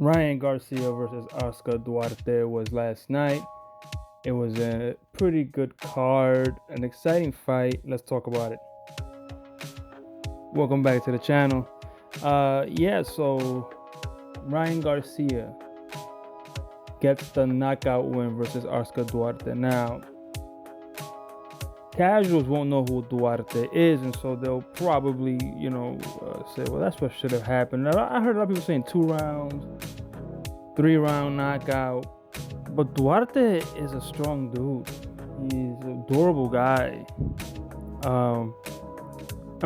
Ryan Garcia versus Oscar Duarte was last night. It was a pretty good card, an exciting fight. Let's talk about it. Welcome back to the channel. So Ryan Garcia gets the knockout win versus Oscar Duarte. Now, casuals won't know who Duarte is, and so they'll probably, say, well, that's what should have happened. Now, I heard a lot of people saying 2 rounds, 3 round knockout. But Duarte is a strong dude. He's a durable guy. Um,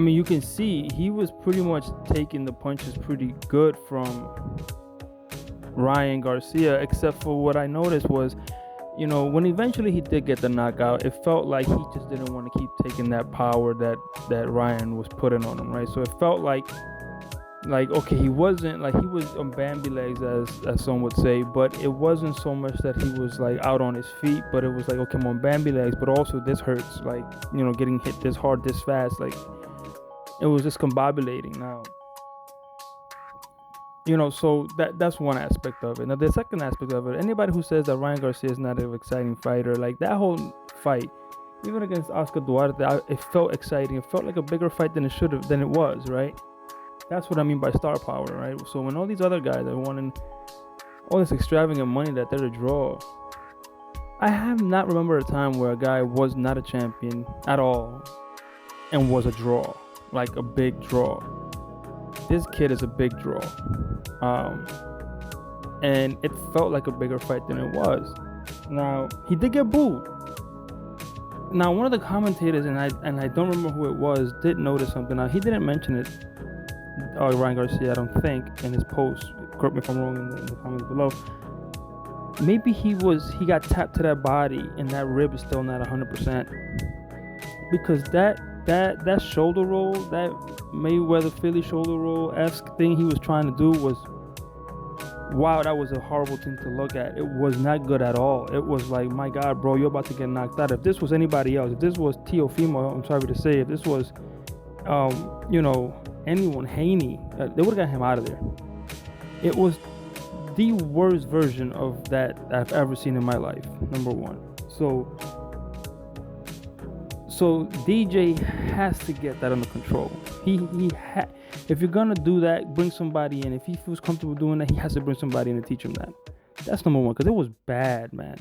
you can see he was pretty much taking the punches pretty good from Ryan Garcia, except for what I noticed was, when eventually he did get the knockout, it felt like he just didn't want to keep taking that power that Ryan was putting on him, right? So it felt like okay, he was on Bambi legs, as some would say, but it wasn't so much that he was like out on his feet, but it was like, okay, I'm on Bambi legs, but also this hurts, like, getting hit this hard this fast, like it was just combobulating. Now, so that's one aspect of it. Now the second aspect of it, anybody who says that Ryan Garcia is not an exciting fighter, like that whole fight, even against Oscar Duarte, it felt exciting. It felt like a bigger fight than it was, right? That's what I mean by star power, right? So when all these other guys are wanting all this extravagant money that they're to draw, I have not remembered a time where a guy was not a champion at all and was a draw, like a big draw. This kid is a big draw, and it felt like a bigger fight than it was. Now he did get booed. Now one of the commentators, and I don't remember who it was, did notice something. Now he didn't mention it. Ryan Garcia, I don't think, in his post. Correct me if I'm wrong in the comments below. Maybe he got tapped to that body, and that rib is still not 100%. Because that shoulder roll, that Mayweather Philly shoulder roll-esque thing he was trying to do was, wow, that was a horrible thing to look at. It was not good at all. It was like, my God, bro, you're about to get knocked out. If this was anybody else, if this was Teofimo, I'm sorry to say, if this was, anyone, Haney, they would have got him out of there. It was the worst version of that I've ever seen in my life, number one. So DJ has to get that under control. If you're gonna do that, bring somebody in. If he feels comfortable doing that, he has to bring somebody in to teach him that. That's number one, because it was bad, man.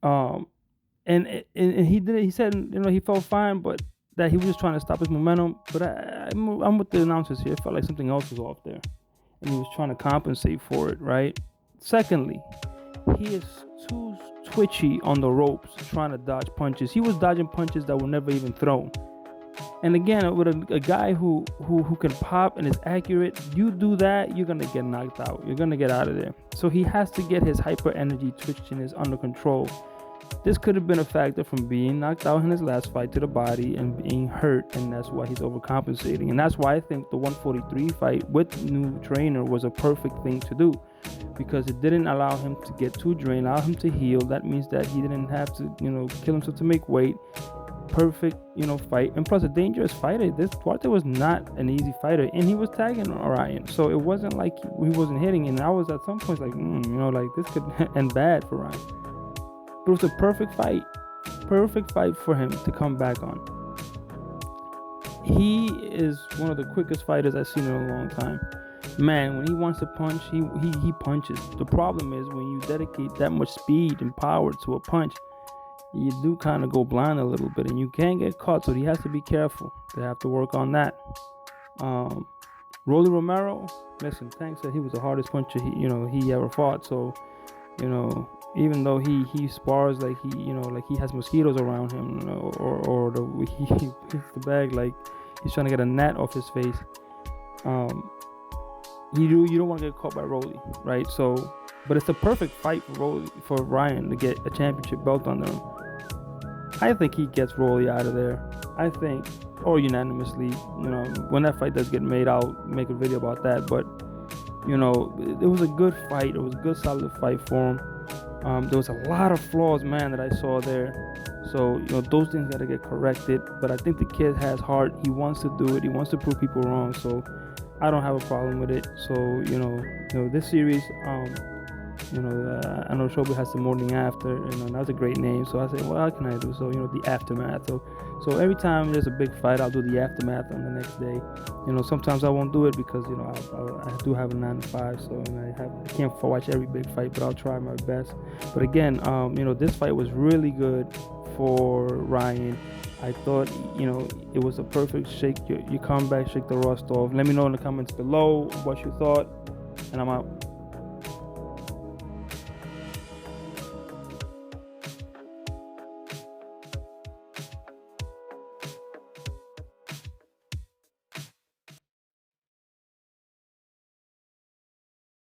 And he did it. He said, he felt fine, but that he was just trying to stop his momentum. But I'm with the announcers here. It felt like something else was off there, and he was trying to compensate for it, right? Secondly, he is too twitchy on the ropes, trying to dodge punches. He was dodging punches that were never even thrown. And again, with a guy who can pop and is accurate, you do that, you're gonna get knocked out. You're gonna get out of there. So he has to get his hyper energy twitchiness under control. This could have been a factor from being knocked out in his last fight to the body and being hurt, and that's why he's overcompensating. And that's why I think the 143 fight with new trainer was a perfect thing to do, because it didn't allow him to get too drained, allow him to heal. That means that he didn't have to, kill himself to make weight. Perfect, fight. And plus, a dangerous fighter. This Duarte was not an easy fighter, and he was tagging Ryan, so it wasn't like he wasn't hitting. And I was at some points like, like this could end bad for Ryan. But it was a perfect fight for him to come back on. He is one of the quickest fighters I've seen in a long time. Man, when he wants to punch, he punches. The problem is when you dedicate that much speed and power to a punch, you do kind of go blind a little bit, and you can get caught. So he has to be careful. They have to work on that. Rolly Romero, listen, Tank said he was the hardest puncher he ever fought. So, even though he spars like he has mosquitoes around him, he hits the bag like he's trying to get a gnat off his face. You don't want to get caught by Rolly, right? So, but it's the perfect fight for Ryan to get a championship belt under him. I think he gets Rolly out of there. I think, or unanimously, when that fight does get made, I'll make a video about that. But it was a good fight. It was a good, solid fight for him. There was a lot of flaws, man, that I saw there. So, those things got to get corrected. But I think the kid has heart. He wants to do it. He wants to prove people wrong. So I don't have a problem with it. So this series, I know Shobi has the morning after, that's a great name. So I say, well, how can I do? So the aftermath. So every time there's a big fight, I'll do the aftermath on the next day. Sometimes I won't do it because I do have a 9 to 5, so I can't watch every big fight, but I'll try my best. But again, this fight was really good for Ryan. I thought, it was a perfect shake your comeback, shake the rust off. Let me know in the comments below what you thought, and I'm out.